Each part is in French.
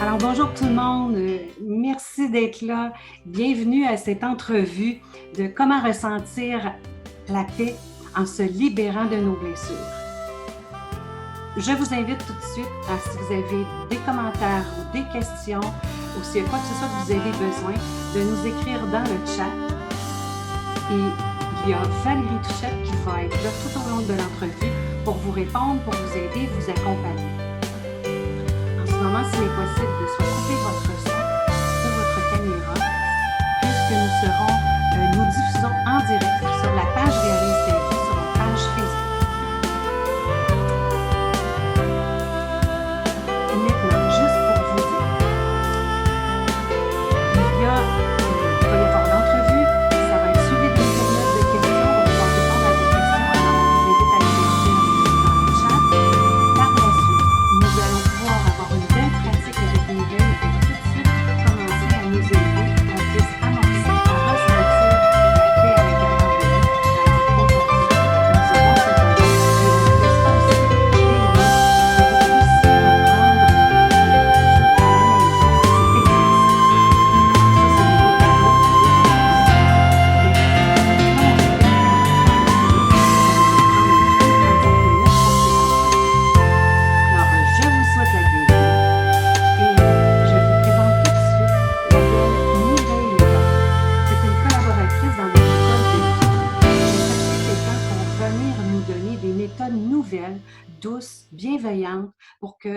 Alors, bonjour tout le monde. Merci d'être là. Bienvenue à cette entrevue de comment ressentir la paix en se libérant de nos blessures. Je vous invite tout de suite à, si vous avez des commentaires ou des questions, ou s'il y a quoi que ce soit que vous avez besoin, de nous écrire dans le chat. Et il y a Valérie Touchette qui va être là tout au long de l'entrevue pour vous répondre, pour vous aider, vous accompagner. En ce moment, s'il est possible de soit couper votre son ou votre caméra, puisque nous diffusons en direct sur la page Réalise ta vie, sur la page Facebook. Et maintenant, juste pour vous dire, il va y avoir l'entrevue, ça va être suivi d'une période de questions, on va pouvoir répondre à vos questions, alors on vous invite à les écrire dans le chat. Par la suite, nous allons pouvoir avoir une belle pratique avec Mireille et tout de suite commencer à nous aider, qu'on puisse amorcer à ressentir la paix à l'intérieur de nous. Alors aujourd'hui, nous aurons cette espace aussi pour que vous puissiez reprendre à la maison cet exercice. Ça, c'est des beaux cadeaux. Alors, je vous souhaite la bienvenue et je vous présente tout de suite la belle Mireille Lévesque. C'est une collaboratrice dans notre école de vie. J'ai cherché quelqu'un pour venir nous donner des méthodes nouvelles, douces, bienveillantes, pour que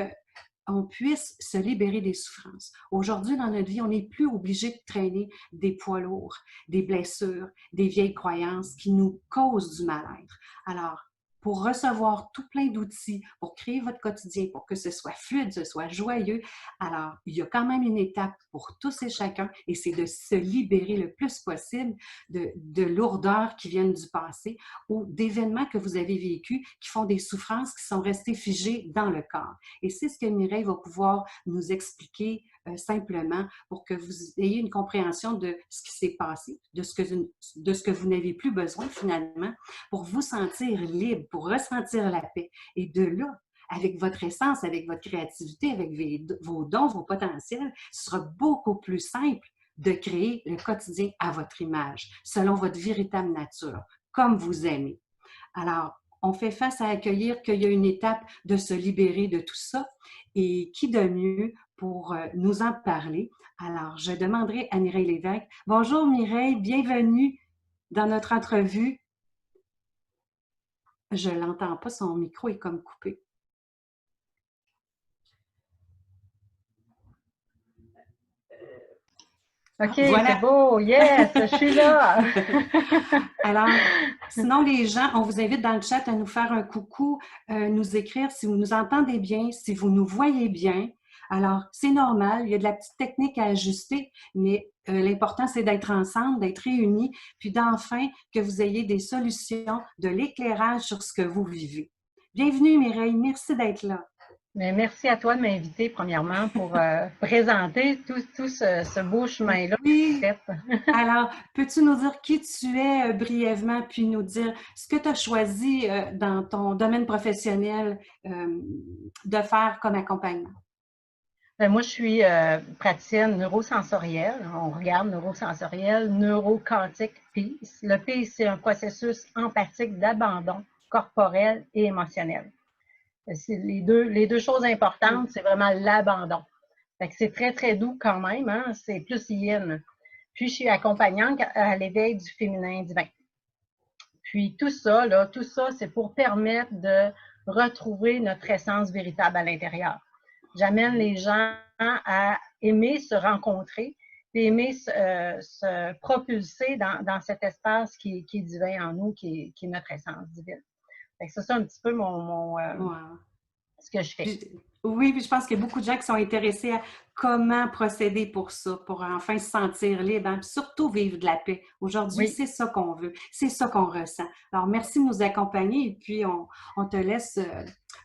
on puisse se libérer des souffrances. Aujourd'hui, dans notre vie, on n'est plus obligé de traîner des poids lourds, des blessures, des vieilles croyances qui nous causent du mal-être. Alors, pour recevoir tout plein d'outils, pour créer votre quotidien, pour que ce soit fluide, ce soit joyeux, alors, il y a quand même une étape pour tous et chacun, et c'est de se libérer le plus possible de lourdeurs qui viennent du passé ou d'événements que vous avez vécus qui font des souffrances qui sont restées figées dans le corps. Et c'est ce que Mireille va pouvoir nous expliquer simplement pour que vous ayez une compréhension de ce qui s'est passé, de ce que vous n'avez plus besoin finalement, pour vous sentir libre, pour ressentir la paix. Et de là, avec votre essence, avec votre créativité, avec vos dons, vos potentiels, ce sera beaucoup plus simple de créer le quotidien à votre image, selon votre véritable nature, comme vous aimez. Alors, on fait face à accueillir qu'il y a une étape de se libérer de tout ça. Et qui de mieux pour nous en parler? Alors, je demanderai à Mireille Lévesque. Bonjour Mireille, bienvenue dans notre entrevue. Je ne l'entends pas, son micro est comme coupé. OK, Voilà. c'est beau, yes, je suis là. Alors, sinon les gens, on vous invite dans le chat à nous faire un coucou, nous écrire si vous nous entendez bien, si vous nous voyez bien. Alors, c'est normal, il y a de la petite technique à ajuster, mais l'important, c'est d'être ensemble, d'être réunis, puis d'enfin que vous ayez des solutions, de l'éclairage sur ce que vous vivez. Bienvenue Mireille, merci d'être là. Mais merci à toi de m'inviter, premièrement, pour présenter tout ce beau chemin-là. Oui. Alors, peux-tu nous dire qui tu es brièvement, puis nous dire ce que tu as choisi dans ton domaine professionnel de faire comme accompagnement? Moi, je suis praticienne neurosensorielle. On regarde neurosensorielle, neuroquantique, peace. Le peace, c'est un processus empathique d'abandon corporel et émotionnel. Les deux choses importantes, c'est vraiment l'abandon. C'est très, très doux quand même, hein? C'est plus yin. Puis, je suis accompagnante à l'éveil du féminin divin. Puis, tout ça, c'est pour permettre de retrouver notre essence véritable à l'intérieur. J'amène les gens à aimer se rencontrer, et aimer se propulser dans cet espace qui est divin en nous, qui est notre essence divine. C'est ça un petit peu ce que je fais. Puis, oui, puis je pense qu'il y a beaucoup de gens qui sont intéressés à comment procéder pour ça, pour enfin se sentir libre, hein, puis surtout vivre de la paix. Aujourd'hui, c'est ça qu'on veut, c'est ça qu'on ressent. Alors, merci de nous accompagner et puis on te laisse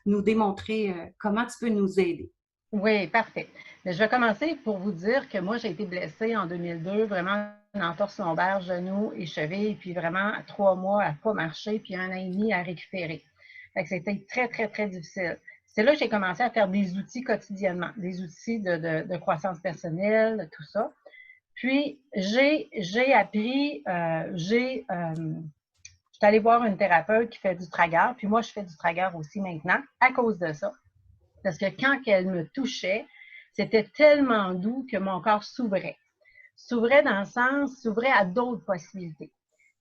nous démontrer comment tu peux nous aider. Oui, parfait. Mais je vais commencer pour vous dire que moi, j'ai été blessée en 2002, vraiment une entorse lombaire, genou et cheville, puis vraiment 3 mois à ne pas marcher, puis 1 an et demi à récupérer. C'était très, très, très difficile. c'est là que j'ai commencé à faire des outils quotidiennement, des outils de croissance personnelle, tout ça. Puis, j'ai appris, je suis allée voir une thérapeute qui fait du tragueur, puis moi, je fais du tragueur aussi maintenant à cause de ça. Parce que quand elle me touchait, c'était tellement doux que mon corps s'ouvrait. S'ouvrait dans le sens, s'ouvrait à d'autres possibilités.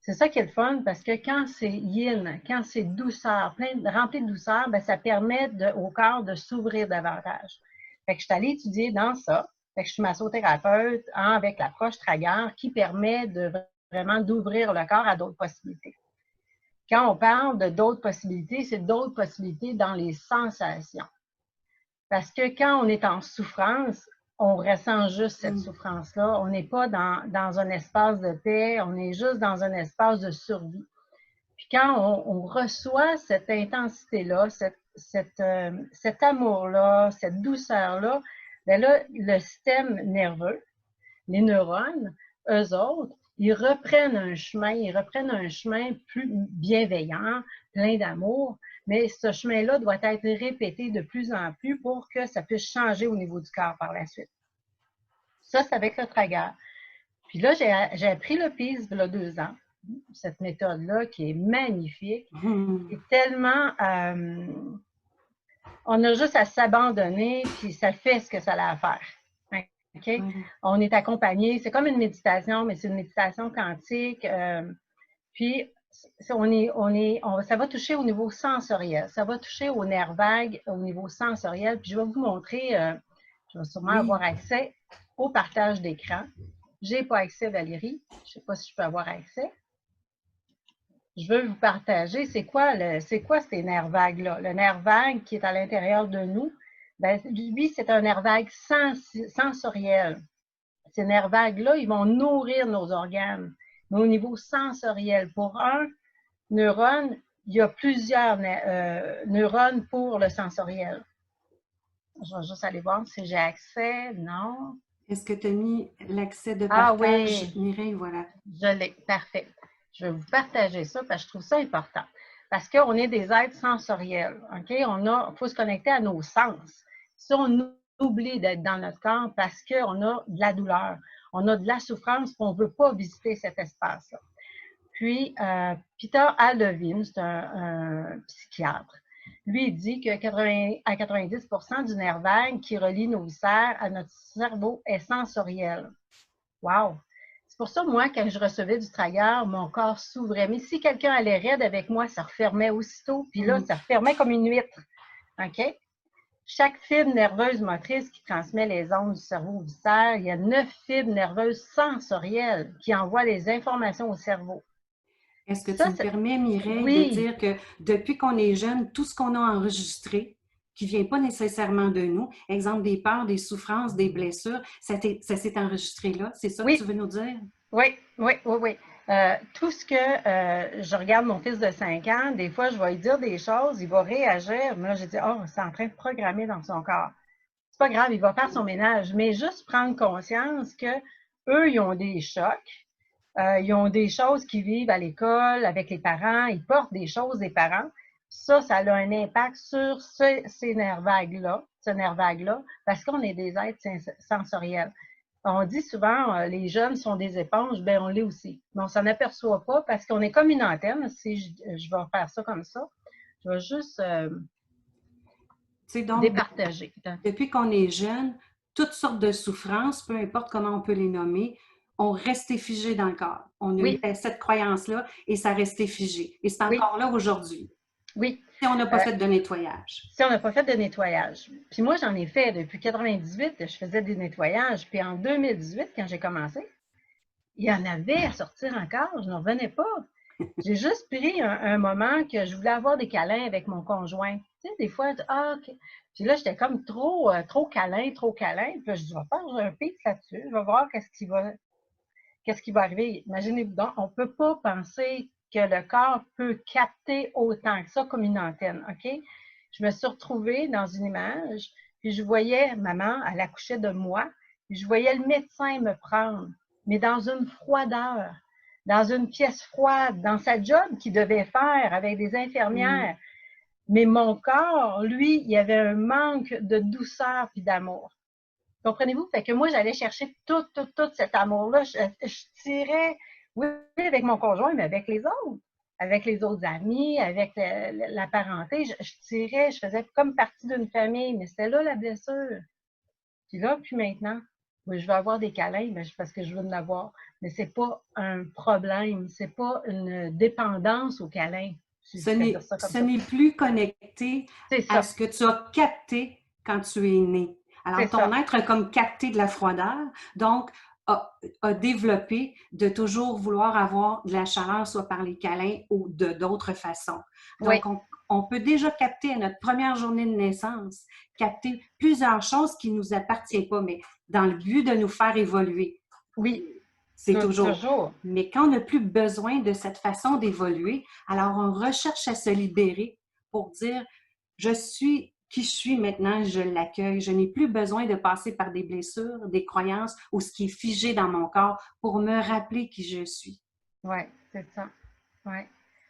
C'est ça qui est le fun, parce que quand c'est yin, quand c'est douceur, rempli de douceur, ben, ça permet au corps de s'ouvrir davantage. Fait que je suis allée étudier dans ça. Fait que je suis massothérapeute avec l'approche Trager qui permet vraiment d'ouvrir le corps à d'autres possibilités. Quand on parle de d'autres possibilités, c'est d'autres possibilités dans les sensations. Parce que quand on est en souffrance, on ressent juste cette souffrance-là. On n'est pas dans un espace de paix, on est juste dans un espace de survie. Puis quand on reçoit cette intensité-là, cet amour-là, cette douceur-là, bien là, le système nerveux, les neurones, eux autres, ils reprennent un chemin plus bienveillant, plein d'amour, mais ce chemin-là doit être répété de plus en plus pour que ça puisse changer au niveau du corps par la suite. Ça, c'est avec le trager. Puis là, j'ai appris le PIS il y a 2 ans, cette méthode-là qui est magnifique, qui est tellement... on a juste à s'abandonner, puis ça fait ce que ça a à faire. Okay? On est accompagné, c'est comme une méditation, mais c'est une méditation quantique. Puis, ça va toucher au niveau sensoriel. Ça va toucher au nerf vague, au niveau sensoriel. Puis, je vais vous montrer, je vais sûrement avoir accès au partage d'écran. Je n'ai pas accès, Valérie. Je ne sais pas si je peux avoir accès. Je veux vous partager, c'est quoi ces nerfs vagues-là? Le nerf vague qui est à l'intérieur de nous, ben, lui, c'est un nerf vague sensoriel. Ces nerfs vagues-là, ils vont nourrir nos organes. Mais au niveau sensoriel, pour un neurone, il y a plusieurs neurones pour le sensoriel. Je vais juste aller voir si j'ai accès. Non. Est-ce que tu as mis l'accès de partage, oui. Mireille? Voilà. Je l'ai. Parfait. Je vais vous partager ça parce que je trouve ça important. Parce qu'on est des êtres sensoriels. OK? Il faut se connecter à nos sens. Si on oublie d'être dans notre corps parce qu'on a de la douleur, on a de la souffrance, on ne veut pas visiter cet espace-là. Puis, Peter Alevin, c'est un psychiatre, lui, il dit que 90% du nerf vague qui relie nos viscères à notre cerveau est sensoriel. Wow! C'est pour ça, moi, quand je recevais du trager, mon corps s'ouvrait. Mais si quelqu'un allait raide avec moi, ça refermait aussitôt. Puis là, ça refermait comme une huître. OK? Chaque fibre nerveuse motrice qui transmet les ondes du cerveau au viscère, il y a 9 fibres nerveuses sensorielles qui envoient les informations au cerveau. Est-ce que tu me permets, Mireille, de dire que depuis qu'on est jeune, tout ce qu'on a enregistré, qui ne vient pas nécessairement de nous, exemple des peurs, des souffrances, des blessures, ça s'est enregistré là? C'est ça que tu veux nous dire? Oui. Tout ce que je regarde mon fils de 5 ans, des fois, je vais lui dire des choses, il va réagir. Mais là, j'ai dit, oh, c'est en train de programmer dans son corps. C'est pas grave, il va faire son ménage. Mais juste prendre conscience que eux, ils ont des chocs. Ils ont des choses qu'ils vivent à l'école, avec les parents. Ils portent des choses des parents. Ça a un impact sur ces nerfs vagues-là, ce nerf vague-là, parce qu'on est des êtres sensoriels. On dit souvent, les jeunes sont des éponges, bien, on l'est aussi. Mais on ne s'en aperçoit pas parce qu'on est comme une antenne. Si je vais faire ça comme ça, je vais juste départager. Depuis qu'on est jeune, toutes sortes de souffrances, peu importe comment on peut les nommer, ont resté figées dans le corps. On a eu cette croyance-là et ça restait figé. Et c'est encore là aujourd'hui. Oui. Si on n'a pas fait de nettoyage. Si on n'a pas fait de nettoyage. Puis moi, j'en ai fait depuis 98, je faisais des nettoyages. Puis en 2018, quand j'ai commencé, il y en avait à sortir encore, je n'en revenais pas. J'ai juste pris un moment que je voulais avoir des câlins avec mon conjoint. Tu sais, des fois, OK. Puis là, j'étais comme trop câlin. Puis là, je dis, je vais faire un pic là-dessus, je vais voir qu'est-ce qui va arriver. Imaginez-vous donc, on ne peut pas penser que le corps peut capter autant que ça comme une antenne, OK? Je me suis retrouvée dans une image, puis je voyais maman, elle accouchait de moi, puis je voyais le médecin me prendre, mais dans une froideur, dans une pièce froide, dans sa job qu'il devait faire avec des infirmières. Mais mon corps, lui, il y avait un manque de douceur puis d'amour. Comprenez-vous? Fait que moi, j'allais chercher tout cet amour-là. Je tirais, oui, avec mon conjoint, mais avec les autres amis, avec la parenté. Je tirais, je faisais comme partie d'une famille, mais c'était là la blessure. Puis là, puis maintenant, oui, je veux avoir des câlins, mais parce que je veux en avoir. Mais c'est pas un problème, c'est pas une dépendance aux câlins. Si je pourrais dire ça comme Ce ça. n'est plus connecté C'est à ça, ce que tu as capté quand tu es né. c'est Alors, ton ça. être a comme capté de la froideur, donc a développé de toujours vouloir avoir de la chaleur, soit par les câlins ou de d'autres façons. Oui, Donc, on peut déjà capter à notre première journée de naissance, capter plusieurs choses qui ne nous appartiennent pas, mais dans le but de nous faire évoluer. oui, C'est toujours. toujours. Mais quand on n'a plus besoin de cette façon d'évoluer, alors on recherche à se libérer pour dire, je suis qui je suis maintenant, je l'accueille. Je n'ai plus besoin de passer par des blessures, des croyances ou ce qui est figé dans mon corps pour me rappeler qui je suis. Oui, c'est ça. Oui.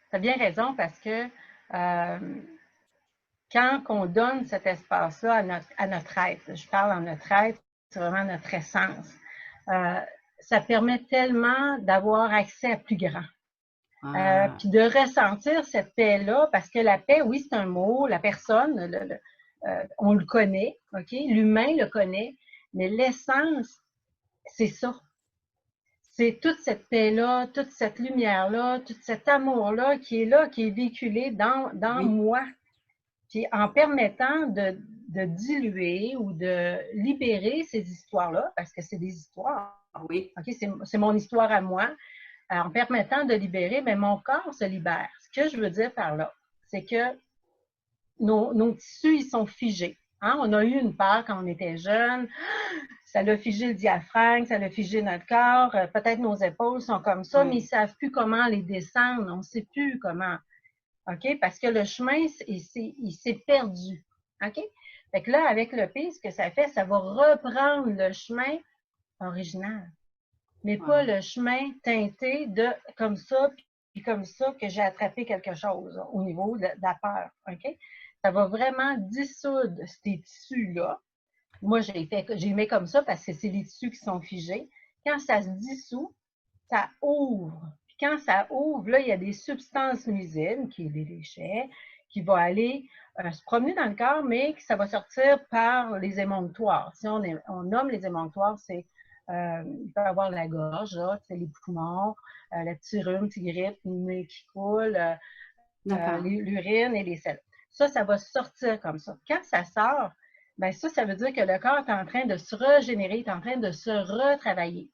Tu as bien raison parce que quand on donne cet espace-là à notre être, je parle en notre être, c'est vraiment notre essence, euh, ça permet tellement d'avoir accès à plus grand. Puis de ressentir cette paix-là, parce que la paix, oui, c'est un mot, la personne, on le connaît, OK? L'humain le connaît, mais l'essence, c'est ça. C'est toute cette paix-là, toute cette lumière-là, tout cet amour-là, qui est véhiculé dans Oui, moi. Puis en permettant de diluer ou de libérer ces histoires-là, parce que c'est des histoires, oui. OK? C'est mon histoire à moi. En permettant de libérer, mais mon corps se libère. Ce que je veux dire par là, c'est que nos tissus, ils sont figés. Hein? On a eu une peur quand on était jeune, ça l'a figé le diaphragme, ça l'a figé notre corps, peut-être nos épaules sont comme ça, Oui. mais ils ne savent plus comment les descendre, on ne sait plus comment. OK? Parce que le chemin, il s'est perdu. OK? Fait que là, avec le P, ce que ça fait, ça va reprendre le chemin original, mais pas le chemin teinté de comme ça, puis comme ça que j'ai attrapé quelque chose au niveau de la peur. OK? Ça va vraiment dissoudre ces tissus-là. Moi, j'ai mis comme ça parce que c'est les tissus qui sont figés. Quand ça se dissout, ça ouvre. Puis quand ça ouvre, là, il y a des substances nuisibles, qui est des déchets, qui vont aller se promener dans le corps, mais que ça va sortir par les émonctoires. Si on nomme les émonctoires, c'est il peut y avoir la gorge, là, les poumons, la petite rhume, petite grippe, le nez qui coule, l'urine et les selles. Ça va sortir comme ça. Quand ça sort, ben ça veut dire que le corps est en train de se régénérer, est en train de se retravailler.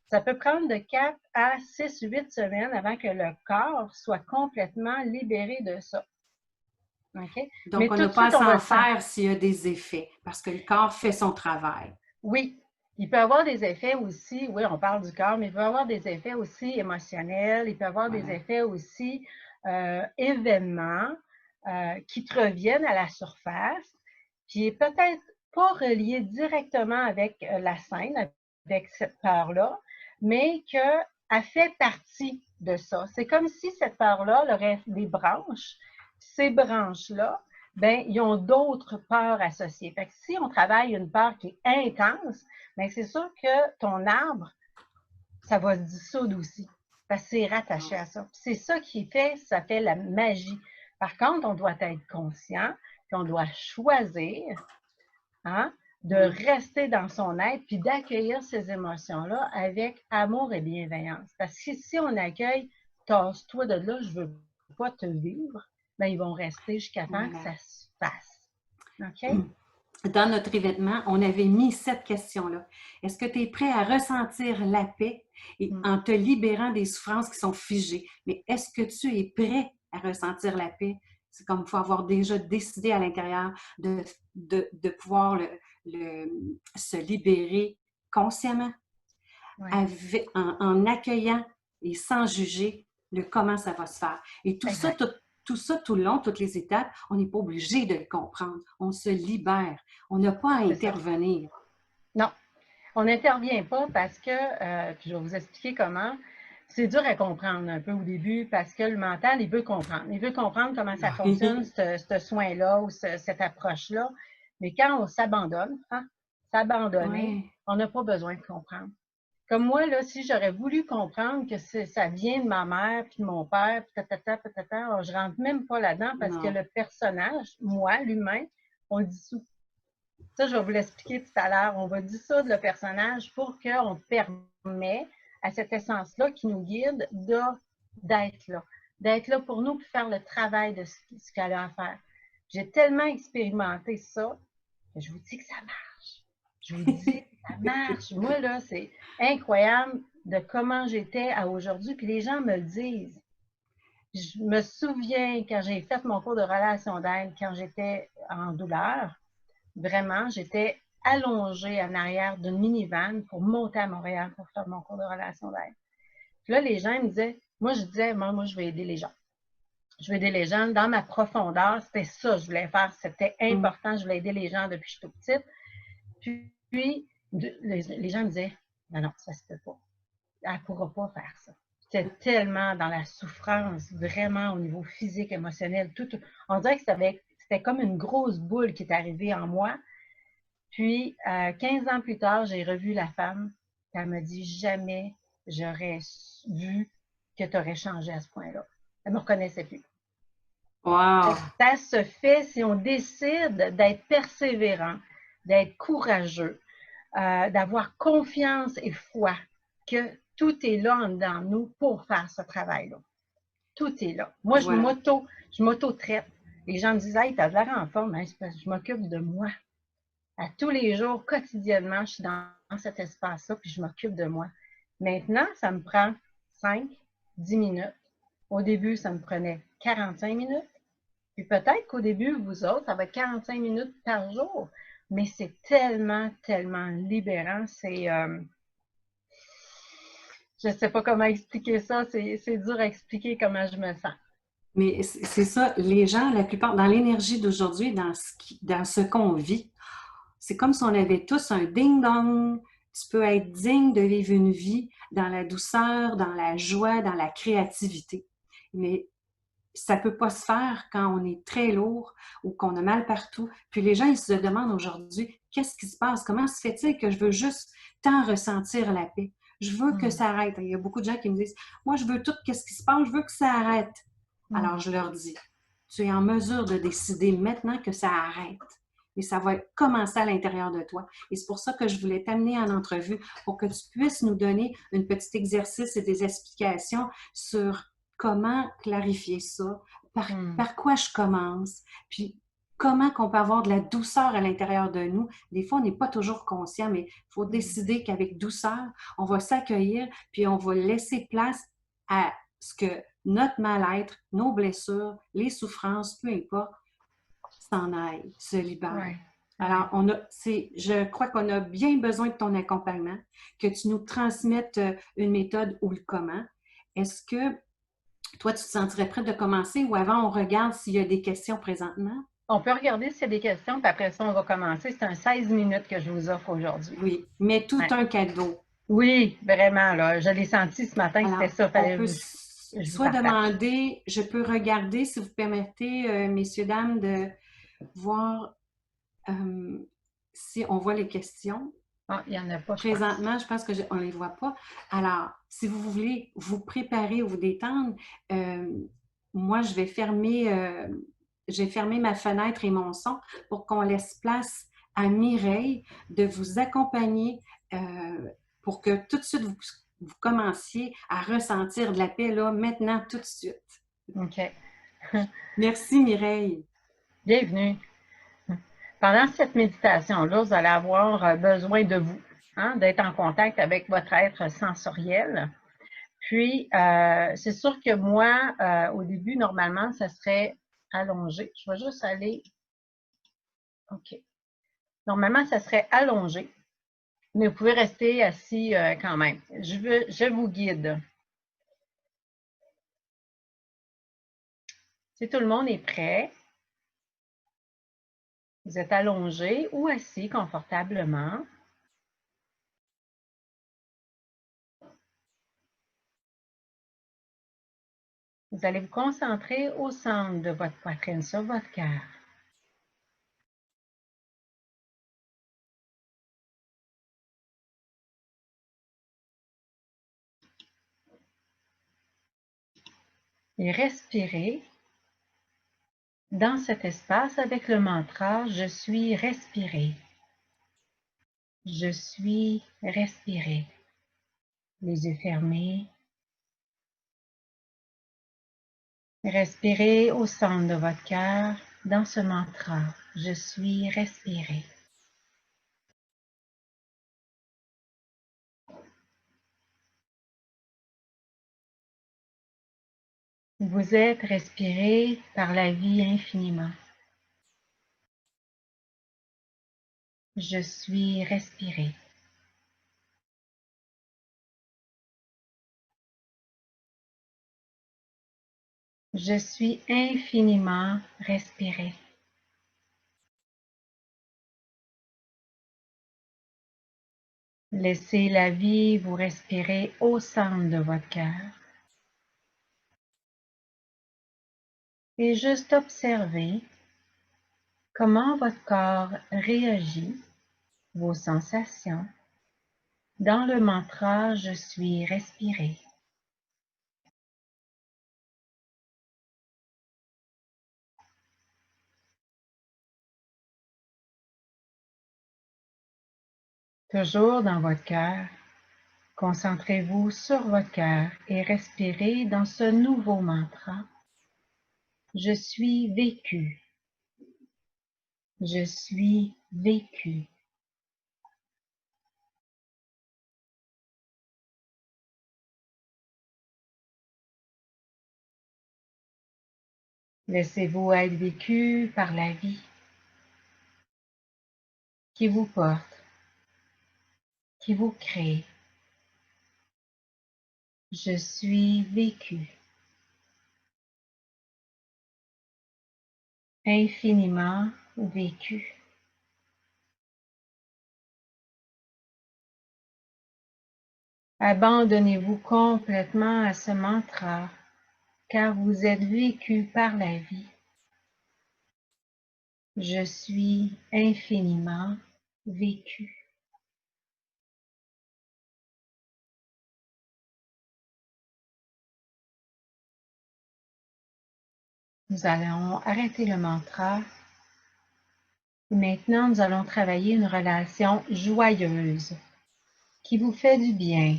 Ça peut prendre de 4 à 6, 8 semaines avant que le corps soit complètement libéré de ça. Okay? Donc, mais on tout n'a de pas à suite, on va s'en le sentir. faire s'il y a des effets, parce que le corps fait son travail. Oui, il peut y avoir des effets aussi, oui, on parle du corps, mais il peut y avoir des effets aussi émotionnels, il peut y avoir des effets aussi événements qui te reviennent à la surface, qui est peut-être pas relié directement avec la scène, avec cette peur-là, mais qu'elle fait partie de ça. C'est comme si cette peur-là aurait des branches. Ces branches-là, ben, ils ont d'autres peurs associées. Fait que si on travaille une peur qui est intense, ben, c'est sûr que ton arbre, ça va se dissoudre aussi. Parce que c'est rattaché à ça. C'est ça qui fait, ça fait la magie. Par contre, on doit être conscient, puis on doit choisir hein, de rester dans son être, puis d'accueillir ces émotions-là avec amour et bienveillance. Parce que si on accueille, tasse-toi de là, je veux pas te vivre, ben, ils vont rester jusqu'à temps que ça se fasse. OK? Dans notre événement, on avait mis cette question-là. Est-ce que tu es prêt à ressentir la paix et en te libérant des souffrances qui sont figées? Mais est-ce que tu es prêt à ressentir la paix? C'est comme il faut avoir déjà décidé à l'intérieur de pouvoir se libérer consciemment, en accueillant et sans juger comment ça va se faire. Et tout ça, tout le long, toutes les étapes, on n'est pas obligé de le comprendre. On se libère. On n'a pas à intervenir. Non, on n'intervient pas parce que, puis je vais vous expliquer comment, c'est dur à comprendre un peu au début parce que le mental, il veut comprendre. Il veut comprendre comment ça fonctionne, ce soin-là ou cette approche-là. Mais quand on s'abandonne, hein, s'abandonner, Oui, on n'a pas besoin de comprendre. Comme moi, là, si j'aurais voulu comprendre que ça vient de ma mère puis de mon père, puis tatata, patata, je rentre même pas là-dedans parce que non. le personnage, moi, l'humain, on le dissout. Ça, je vais vous l'expliquer tout à l'heure. On va dissoudre le personnage pour qu'on permet à cette essence-là qui nous guide d'être là. D'être là pour nous, pour faire le travail de ce qu'elle a à faire. J'ai tellement expérimenté ça que je vous dis que ça marche. Je vous dis que ça marche. Moi, là, c'est incroyable de comment j'étais à aujourd'hui. Puis les gens me le disent. Je me souviens quand j'ai fait mon cours de relation d'aide, quand j'étais en douleur, vraiment, j'étais allongée en arrière d'une minivan pour monter à Montréal pour faire mon cours de relation d'aide. Puis là, les gens me disaient, moi, je disais, moi, je vais aider les gens. Je vais aider les gens. Dans ma profondeur, c'était ça que je voulais faire. C'était important. Je voulais aider les gens depuis que je suis toute petite. Puis les gens me disaient, non, non, ça se peut pas. Elle ne pourra pas faire ça. J'étais tellement dans la souffrance, vraiment au niveau physique, émotionnel. On dirait que c'était comme une grosse boule qui est arrivée en moi. Puis, 15 ans plus tard, j'ai revu la femme. Elle m'a dit, jamais j'aurais vu que tu aurais changé à ce point-là. Elle ne me reconnaissait plus. Wow! Ça se fait si on décide d'être persévérant, d'être courageux, d'avoir confiance et foi que tout est là en dedans de nous pour faire ce travail-là. Tout est là. Moi, Voilà. je m'auto-traite. Les gens me disent, hey, t'as de l'air en forme, hein? Je m'occupe de moi. À tous les jours, quotidiennement, je suis dans cet espace-là, puis je m'occupe de moi. Maintenant, ça me prend 5, 10 minutes. Au début, ça me prenait 45 minutes. Puis peut-être qu'au début, vous autres, ça va être 45 minutes par jour. Mais c'est tellement, tellement libérant. Je ne sais pas comment expliquer ça. C'est dur à expliquer comment je me sens. Mais c'est ça, les gens, la plupart, dans l'énergie d'aujourd'hui, dans ce qu'on vit, c'est comme si on avait tous un ding-dong. Tu peux être digne de vivre une vie dans la douceur, dans la joie, dans la créativité. Mais ça ne peut pas se faire quand on est très lourd ou qu'on a mal partout. Puis les gens, ils se demandent aujourd'hui, qu'est-ce qui se passe? Comment se fait-il que je veux juste tant ressentir la paix? Je veux que ça arrête. Il y a beaucoup de gens qui me disent, moi, je veux tout, qu'est-ce qui se passe? Je veux que ça arrête. Alors, je leur dis, tu es en mesure de décider maintenant que ça arrête. Et ça va commencer à l'intérieur de toi. Et c'est pour ça que je voulais t'amener en entrevue pour que tu puisses nous donner un petit exercice et des explications sur comment clarifier ça, par quoi je commence, puis comment qu'on peut avoir de la douceur à l'intérieur de nous. Des fois, on n'est pas toujours conscient, mais il faut décider qu'avec douceur, on va s'accueillir, puis on va laisser place à ce que notre mal-être, nos blessures, les souffrances, peu importe, s'en aillent, se libèrent. Ouais. Alors, je crois qu'on a bien besoin de ton accompagnement, que tu nous transmettes une méthode ou le comment. Est-ce que toi, tu te sentirais prête de commencer ou avant, on regarde s'il y a des questions présentement? On peut regarder s'il y a des questions, puis après ça, on va commencer. C'est un 16 minutes que je vous offre aujourd'hui. Oui, mais tout Ouais. un cadeau. Oui, vraiment, là. Je l'ai senti ce matin, Alors, c'était ça. on peut Je vous soit partage. demander, je peux regarder, si vous permettez, messieurs, dames, de voir si on voit les questions. Ah, il n'y en a pas, je pense. Présentement, je pense qu'on ne les voit pas. Alors, si vous voulez vous préparer ou vous détendre, moi, je vais fermer ma fenêtre et mon son pour qu'on laisse place à Mireille de vous accompagner pour que tout de suite vous commenciez à ressentir de la paix là, maintenant, tout de suite. OK. Merci Mireille. Bienvenue. Pendant cette méditation-là, vous allez avoir besoin de vous, hein, d'être en contact avec votre être sensoriel. Puis, c'est sûr que moi, au début, normalement, ça serait allongé. Je vais juste aller. OK. Normalement, ça serait allongé, mais vous pouvez rester assis quand même. Je vous guide. Si tout le monde est prêt, vous êtes allongé ou assis confortablement. Vous allez vous concentrer au centre de votre poitrine, sur votre cœur. Et respirez dans cet espace avec le mantra « Je suis respiré ». Je suis respiré. Les yeux fermés. Respirez au centre de votre cœur dans ce mantra « Je suis respiré ». Vous êtes respiré par la vie infiniment. Je suis respiré. Je suis infiniment respiré. Laissez la vie vous respirer au centre de votre cœur. Et juste observez comment votre corps réagit, vos sensations, dans le mantra « Je suis respiré ». Toujours dans votre cœur, concentrez-vous sur votre cœur et respirez dans ce nouveau mantra. Je suis vécu. Je suis vécu. Laissez-vous être vécu par la vie qui vous porte, qui vous crée. Je suis vécu. Infiniment vécu. Abandonnez-vous complètement à ce mantra, car vous êtes vécu par la vie. Je suis infiniment vécu. Nous allons arrêter le mantra. Et maintenant, nous allons travailler une relation joyeuse qui vous fait du bien.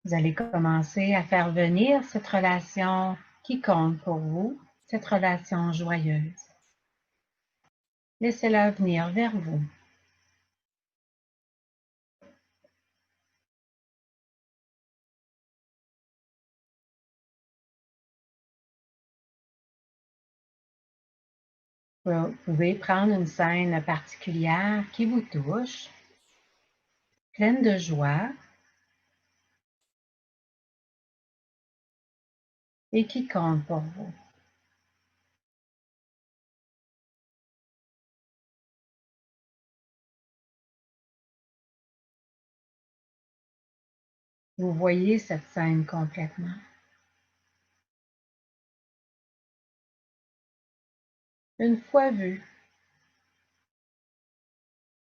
Vous allez commencer à faire venir cette relation qui compte pour vous, cette relation joyeuse. Laissez-la venir vers vous. Vous pouvez prendre une scène particulière qui vous touche, pleine de joie et qui compte pour vous. Vous voyez cette scène complètement. Une fois vue,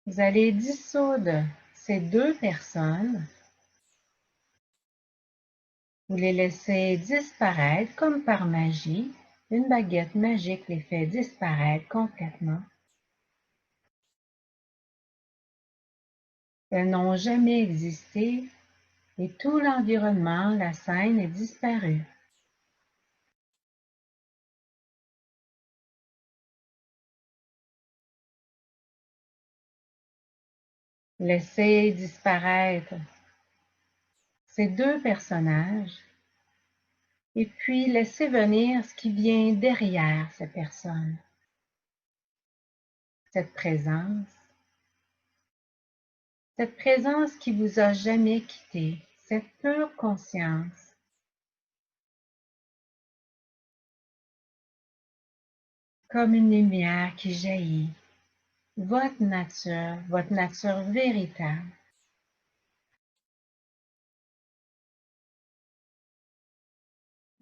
vous allez dissoudre ces deux personnes. Vous les laissez disparaître comme par magie. Une baguette magique les fait disparaître complètement. Elles n'ont jamais existé et tout l'environnement, la scène est disparu. Laissez disparaître ces deux personnages et puis laissez venir ce qui vient derrière ces personnes. Cette présence qui vous a jamais quitté, cette pure conscience. Comme une lumière qui jaillit, votre nature véritable.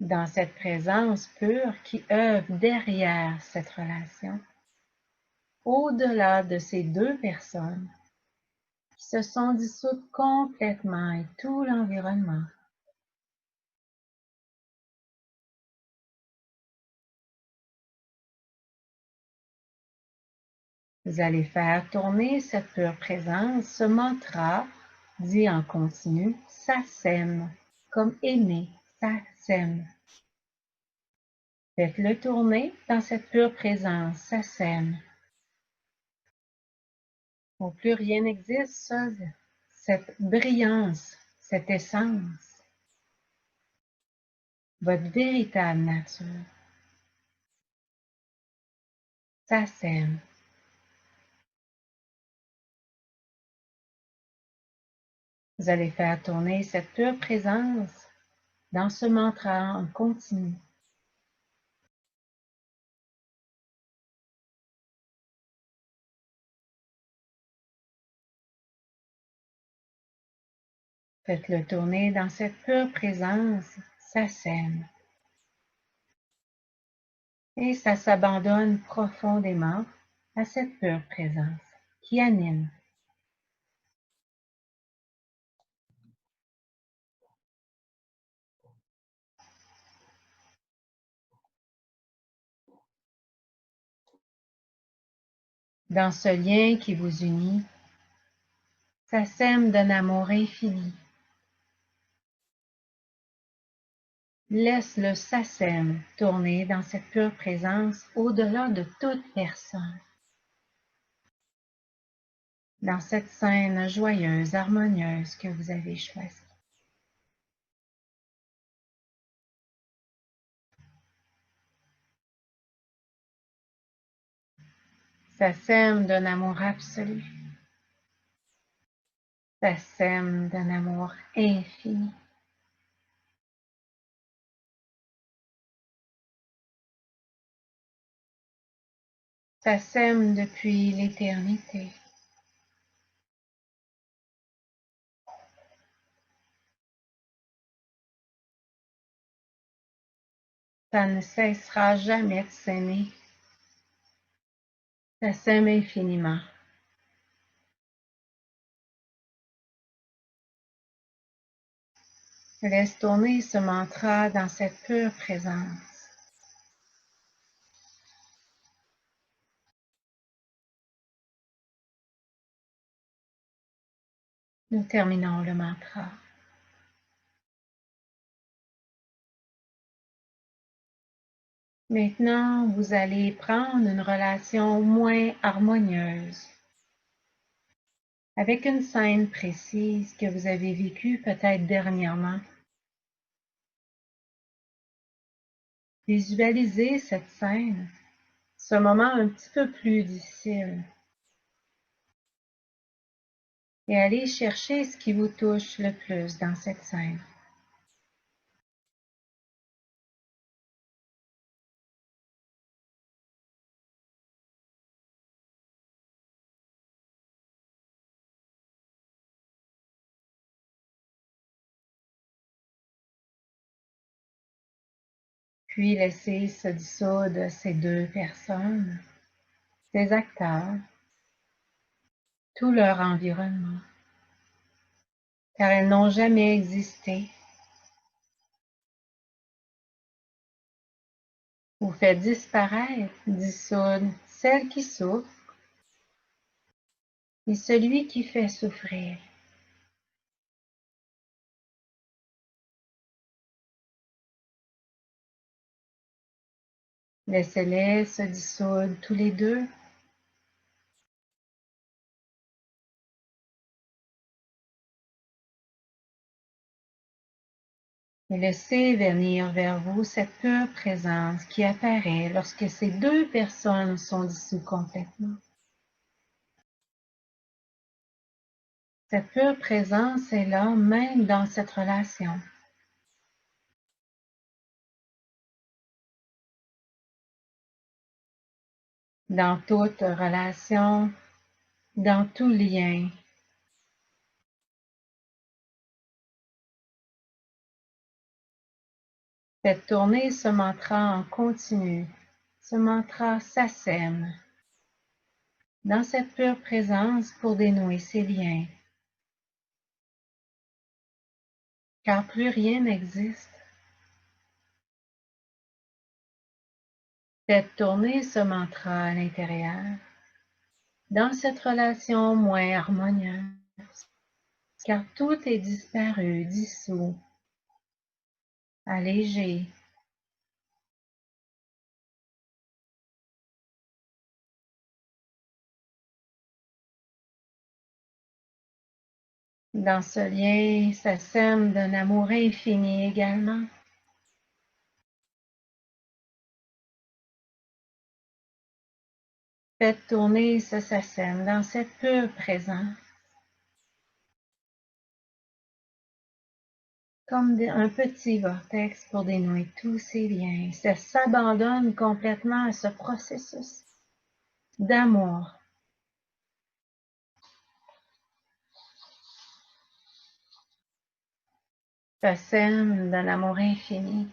dans cette présence pure qui œuvre derrière cette relation, au-delà de ces deux personnes qui se sont dissoutes complètement et tout l'environnement. Vous allez faire tourner cette pure présence, ce mantra dit en continu, SASEM, comme aimer, SASEM. Faites-le tourner dans cette pure présence, SASEM. Au plus rien n'existe, seul cette brillance, cette essence, votre véritable nature, SASEM. Vous allez faire tourner cette pure présence dans ce mantra en continu. Faites-le tourner dans cette pure présence, SASEM. Et ça s'abandonne profondément à cette pure présence qui anime. Dans ce lien qui vous unit, SASEM d'un amour infini. Laisse le SASEM tourner dans cette pure présence au-delà de toute personne. Dans cette scène joyeuse, harmonieuse que vous avez choisie. SASEM d'un amour absolu. SASEM d'un amour infini. SASEM depuis l'éternité. Ça ne cessera jamais de s'aimer. Ça s'aime infiniment. Laisse tourner ce mantra dans cette pure présence. Nous terminons le mantra. Maintenant, vous allez prendre une relation moins harmonieuse avec une scène précise que vous avez vécue peut-être dernièrement. Visualisez cette scène, ce moment un petit peu plus difficile, et allez chercher ce qui vous touche le plus dans cette scène. Puis laissez se dissoudre ces deux personnes, ces acteurs, tout leur environnement, car elles n'ont jamais existé. Vous faites disparaître, dissoudre celle qui souffre et celui qui fait souffrir. Laissez-les se dissoudre tous les deux. Et laissez venir vers vous cette pure présence qui apparaît lorsque ces deux personnes sont dissoues complètement. Cette pure présence est là même dans cette relation. Dans toute relation, dans tout lien. Faites tourner ce mantra en continu. Ce mantra s'assème dans cette pure présence pour dénouer ces liens. Car plus rien n'existe. Faites tourner ce mantra à l'intérieur, dans cette relation moins harmonieuse, car tout est disparu, dissous, allégé. Dans ce lien s'assème d'un amour infini également. Faites tourner ce sasem dans cette pure présence, comme un petit vortex pour dénouer tous ces liens. Ça s'abandonne complètement à ce processus d'amour. Ça sème d'un amour infini.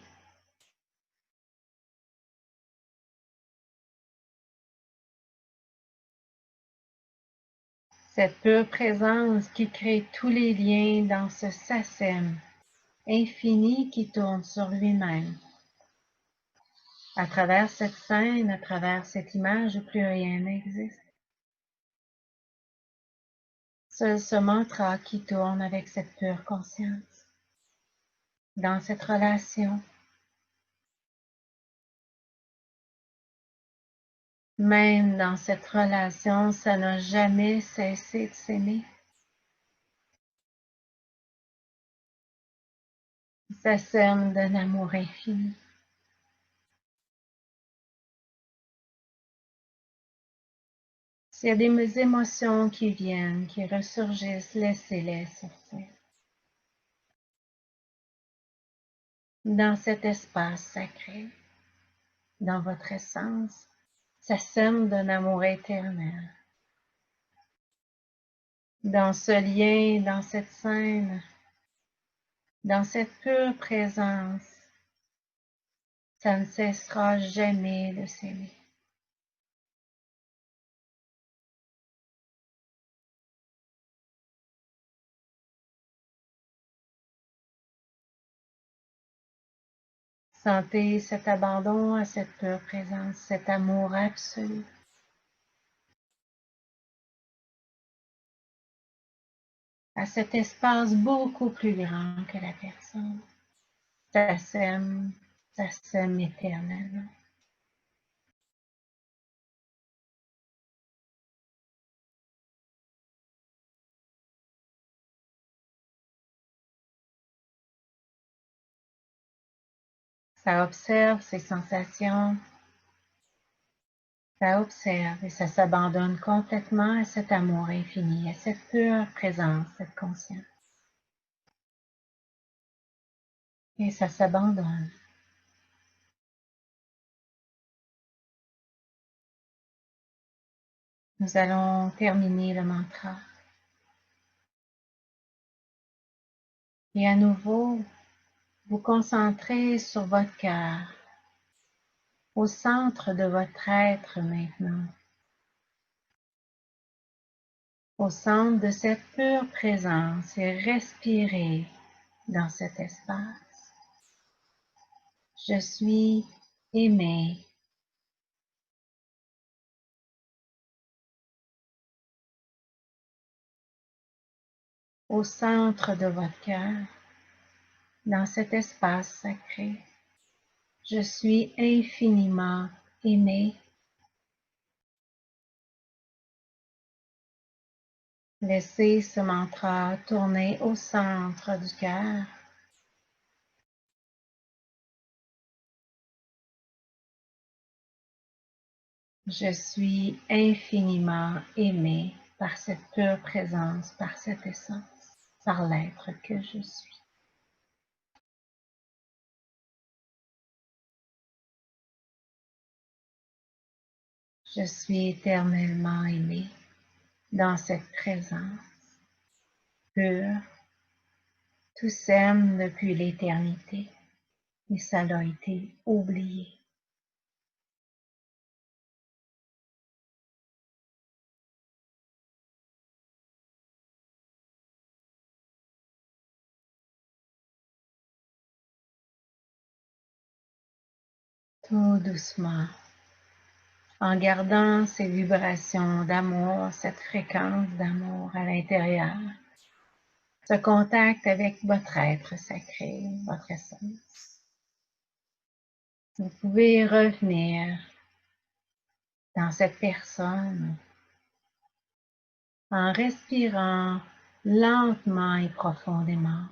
Cette pure présence qui crée tous les liens dans ce sasem infini qui tourne sur lui-même. À travers cette scène, à travers cette image où plus rien n'existe. Seul ce mantra qui tourne avec cette pure conscience. Dans cette relation, même dans cette relation, ça n'a jamais cessé de s'aimer. Ça sème d'un amour infini. S'il y a des émotions qui viennent, qui ressurgissent, laissez-les sortir. Dans cet espace sacré, dans votre essence, ça sème d'un amour éternel. Dans ce lien, dans cette scène, dans cette pure présence, ça ne cessera jamais de s'aimer. Sentez cet abandon à cette pure présence, cet amour absolu. À cet espace beaucoup plus grand que la personne. Ça sème éternellement. Ça observe ces sensations, ça observe et ça s'abandonne complètement à cet amour infini, à cette pure présence, cette conscience. Et ça s'abandonne. Nous allons terminer le mantra. Et à nouveau, vous concentrez sur votre cœur, au centre de votre être maintenant, au centre de cette pure présence et respirez dans cet espace. Je suis aimé. Au centre de votre cœur, dans cet espace sacré, je suis infiniment aimé. Laissez ce mantra tourner au centre du cœur. Je suis infiniment aimé par cette pure présence, par cette essence, par l'être que je suis. Je suis éternellement aimé dans cette présence pure. Tout sème depuis l'éternité. et ça a été oublié. Tout doucement, en gardant ces vibrations d'amour, cette fréquence d'amour à l'intérieur, ce contact avec votre être sacré, votre essence. Vous pouvez revenir dans cette personne en respirant lentement et profondément.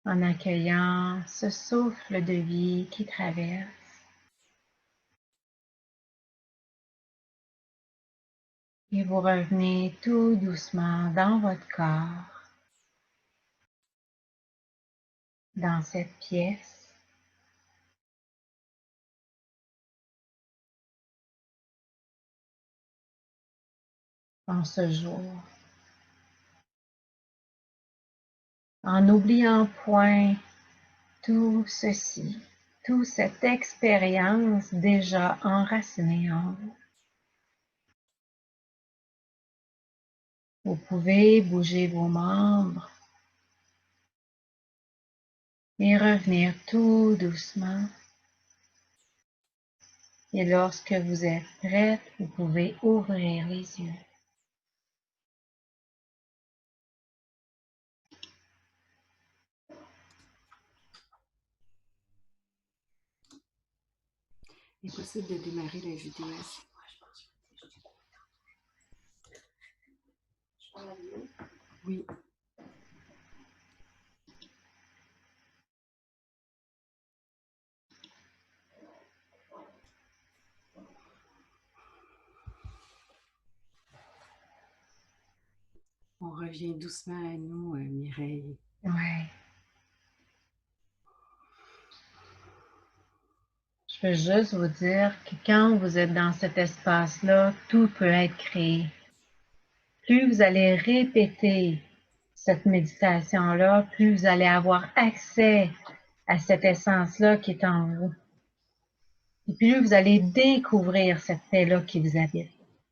En accueillant ce souffle de vie qui traverse. Et vous revenez tout doucement dans votre corps, dans cette pièce. En ce jour, en n'oubliant point tout ceci, toute cette expérience déjà enracinée en vous. Vous pouvez bouger vos membres et revenir tout doucement. Et lorsque vous êtes prête, vous pouvez ouvrir les yeux. Il est possible de démarrer la vidéo. Oui. On revient doucement à nous, Mireille. Ouais. Je veux juste vous dire que quand vous êtes dans cet espace-là, tout peut être créé. Plus vous allez répéter cette méditation-là, plus vous allez avoir accès à cette essence-là qui est en vous. Et plus vous allez découvrir cette paix-là qui vous habite.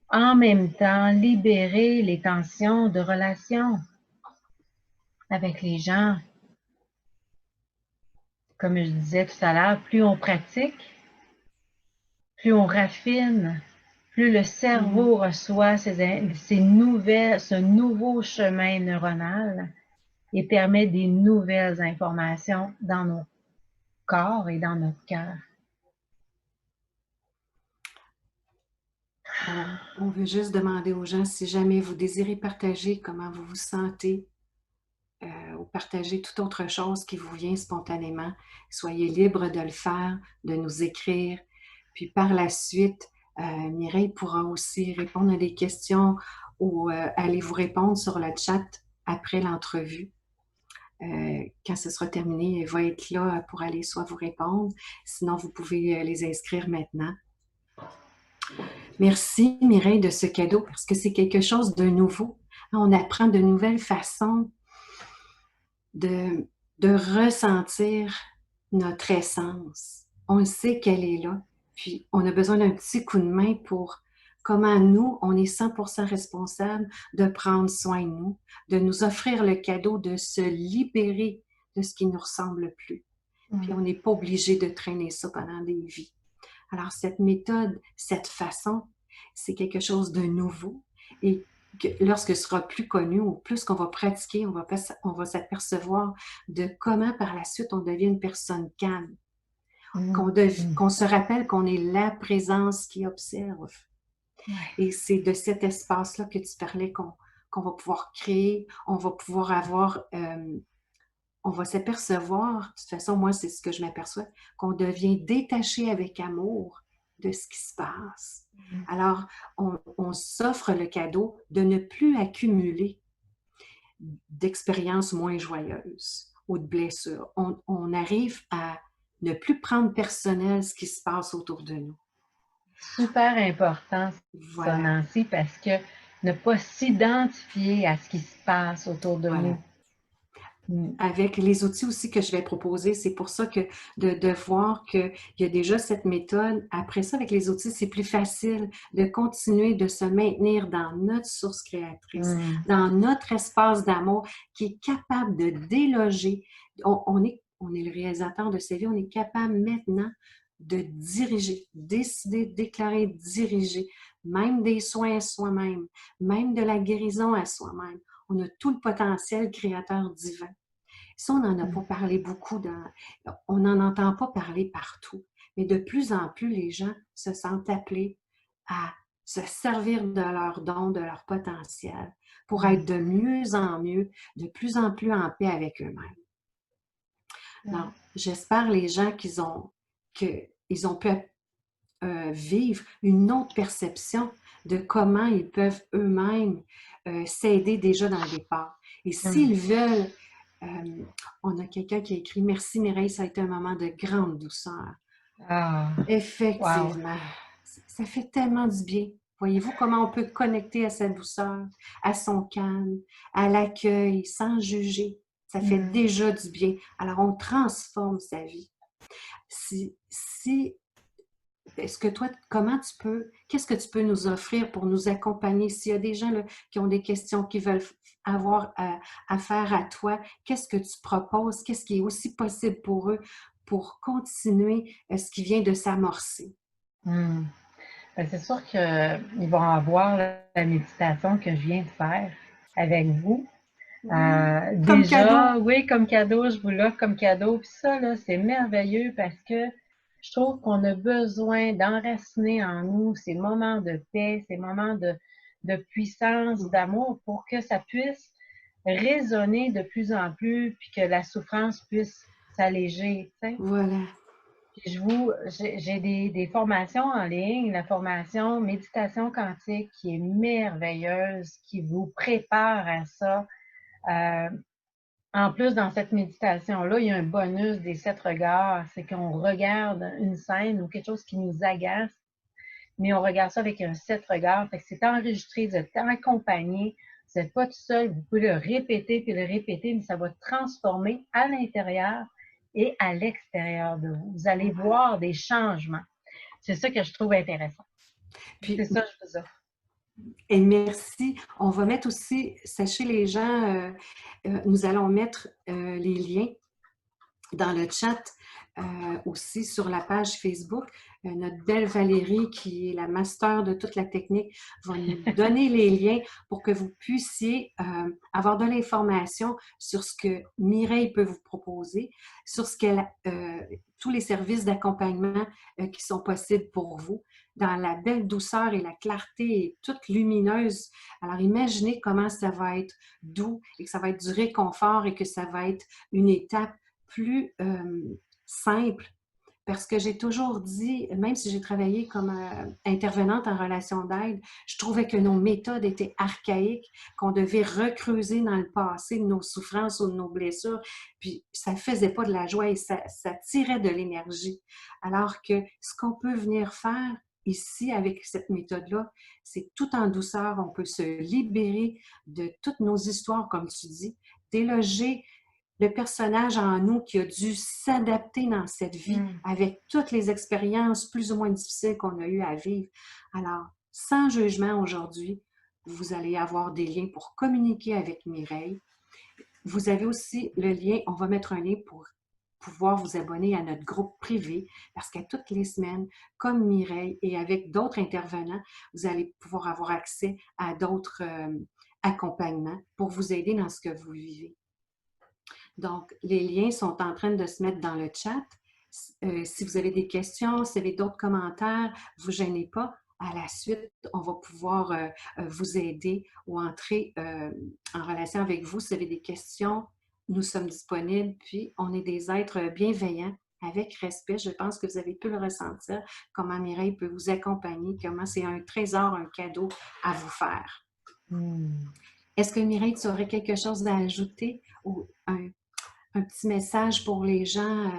En même temps, libérer les tensions de relations avec les gens. Comme je disais tout à l'heure, plus on pratique, plus on raffine, plus le cerveau reçoit ce nouveau chemin neuronal et permet des nouvelles informations dans nos corps et dans notre cœur. On veut juste demander aux gens si jamais vous désirez partager comment vous vous sentez ou partager toute autre chose qui vous vient spontanément. Soyez libre de le faire, de nous écrire. Puis par la suite, Mireille pourra aussi répondre à des questions ou aller vous répondre sur le chat après l'entrevue. Quand ce sera terminé, elle va être là pour aller soit vous répondre, sinon vous pouvez les inscrire maintenant. Merci Mireille de ce cadeau parce que c'est quelque chose de nouveau. On apprend de nouvelles façons de ressentir notre essence. On sait qu'elle est là, puis on a besoin d'un petit coup de main pour comment nous, on est 100% responsable de prendre soin de nous, de nous offrir le cadeau de se libérer de ce qui ne nous ressemble plus. Puis on n'est pas obligé de traîner ça pendant des vies. Alors cette méthode, cette façon, c'est quelque chose de nouveau et que lorsque ce sera plus connu ou plus qu'on va pratiquer, on va s'apercevoir de comment par la suite on devient une personne calme. Qu'on se rappelle qu'on est la présence qui observe. Et c'est de cet espace-là que tu parlais qu'on va pouvoir créer, on va pouvoir avoir, on va s'apercevoir, de toute façon, moi, c'est ce que je m'aperçois, qu'on devient détaché avec amour de ce qui se passe. Alors, on s'offre le cadeau de ne plus accumuler d'expériences moins joyeuses ou de blessures. On arrive à ne plus prendre personnel ce qui se passe autour de nous. Super important, Voilà. Nancy, parce que ne pas s'identifier à ce qui se passe autour de Voilà. nous. Mm. Avec les outils aussi que je vais proposer, c'est pour ça que de voir qu'il y a déjà cette méthode. Après ça, avec les outils, c'est plus facile de continuer de se maintenir dans notre source créatrice, Mm. dans notre espace d'amour qui est capable de déloger. On est le réalisateur de sa vie, on est capable maintenant de diriger, décider, déclarer, diriger, même des soins à soi-même, même de la guérison à soi-même. On a tout le potentiel créateur divin. Ça, on n'en a pas parlé beaucoup, on n'en entend pas parler partout. Mais de plus en plus, les gens se sentent appelés à se servir de leurs dons, de leur potentiel, pour être de mieux en mieux, de plus en plus en paix avec eux-mêmes. Alors, j'espère les gens qu'ils ont pu vivre une autre perception de comment ils peuvent eux-mêmes s'aider déjà dans le départ. Et s'ils veulent, on a quelqu'un qui a écrit « Merci Mireille, ça a été un moment de grande douceur. » Ah, wow. Effectivement, ça fait tellement du bien. Voyez-vous comment on peut connecter à sa douceur, à son calme, à l'accueil, sans juger. Ça fait déjà du bien. Alors, on transforme sa vie. Est-ce que toi, qu'est-ce que tu peux nous offrir pour nous accompagner? S'il y a des gens là, qui ont des questions, qui veulent avoir affaire à toi, qu'est-ce que tu proposes? Qu'est-ce qui est aussi possible pour eux pour continuer ce qui vient de s'amorcer? Ben, c'est sûr qu'ils vont avoir la méditation que je viens de faire avec vous. Comme Déjà, cadeau. oui, comme cadeau, je vous l'offre comme cadeau. Puis ça, là, c'est merveilleux parce que je trouve qu'on a besoin d'enraciner en nous ces moments de paix, ces moments de puissance, d'amour pour que ça puisse résonner de plus en plus puis que la souffrance puisse s'alléger, tu sais. Voilà. Puis j'ai des formations en ligne, la formation méditation quantique qui est merveilleuse, qui vous prépare à ça. En plus, dans cette méditation-là, il y a un bonus des 7 regards. C'est qu'on regarde une scène ou quelque chose qui nous agace, mais on regarde ça avec un 7 regards. Fait que c'est enregistré, vous êtes accompagné, vous n'êtes pas tout seul, vous pouvez le répéter puis le répéter, mais ça va transformer à l'intérieur et à l'extérieur de vous. Vous allez voir des changements. C'est ça que je trouve intéressant. Puis, c'est ça que je vous offre. Et merci. On va mettre aussi, sachez les gens, nous allons mettre les liens dans le chat aussi sur la page Facebook. Notre belle Valérie, qui est la master de toute la technique, va nous donner les liens pour que vous puissiez avoir de l'information sur ce que Mireille peut vous proposer, sur tous les services d'accompagnement qui sont possibles pour vous, dans la belle douceur et la clarté et toute lumineuse. Alors, imaginez comment ça va être doux et que ça va être du réconfort et que ça va être une étape plus simple, parce que j'ai toujours dit, même si j'ai travaillé comme intervenante en relation d'aide, je trouvais que nos méthodes étaient archaïques, qu'on devait recreuser dans le passé de nos souffrances ou de nos blessures, puis ça ne faisait pas de la joie et ça tirait de l'énergie. Alors que ce qu'on peut venir faire ici avec cette méthode-là, c'est tout en douceur, on peut se libérer de toutes nos histoires, comme tu dis, déloger le personnage en nous qui a dû s'adapter dans cette vie avec toutes les expériences plus ou moins difficiles qu'on a eues à vivre. Alors, sans jugement aujourd'hui, vous allez avoir des liens pour communiquer avec Mireille. Vous avez aussi le lien, on va mettre un lien pour pouvoir vous abonner à notre groupe privé parce qu'à toutes les semaines, comme Mireille et avec d'autres intervenants, vous allez pouvoir avoir accès à d'autres accompagnements pour vous aider dans ce que vous vivez. Donc, les liens sont en train de se mettre dans le chat. Si vous avez des questions, si vous avez d'autres commentaires, ne vous gênez pas. À la suite, on va pouvoir vous aider ou entrer en relation avec vous. Si vous avez des questions, nous sommes disponibles. Puis, on est des êtres bienveillants, avec respect. Je pense que vous avez pu le ressentir, comment Mireille peut vous accompagner, comment c'est un trésor, un cadeau à vous faire. Est-ce que Mireille, tu aurais quelque chose à ajouter ou un petit message pour les gens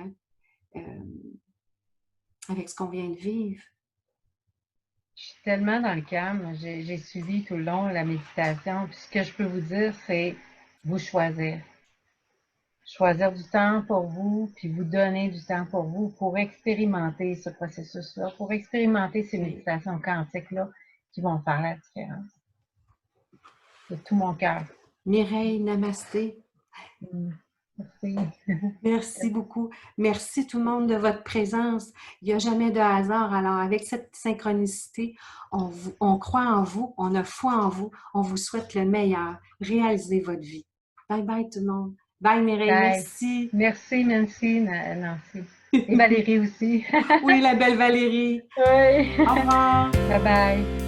avec ce qu'on vient de vivre? Je suis tellement dans le calme. J'ai suivi tout le long la méditation. Puis ce que je peux vous dire, c'est vous choisir. Choisir du temps pour vous, puis vous donner du temps pour vous pour expérimenter ce processus-là, pour expérimenter ces méditations quantiques-là qui vont faire la différence. De tout mon cœur. Mireille, namasté. Merci. Merci beaucoup. Merci tout le monde de votre présence. Il n'y a jamais de hasard. Alors, avec cette synchronicité, on croit en vous, on a foi en vous, on vous souhaite le meilleur. Réalisez votre vie. Bye bye tout le monde. Bye Mireille, Bye. merci. Merci Nancy. Et Valérie aussi. Oui, la belle Valérie. Oui. Au revoir. Bye bye.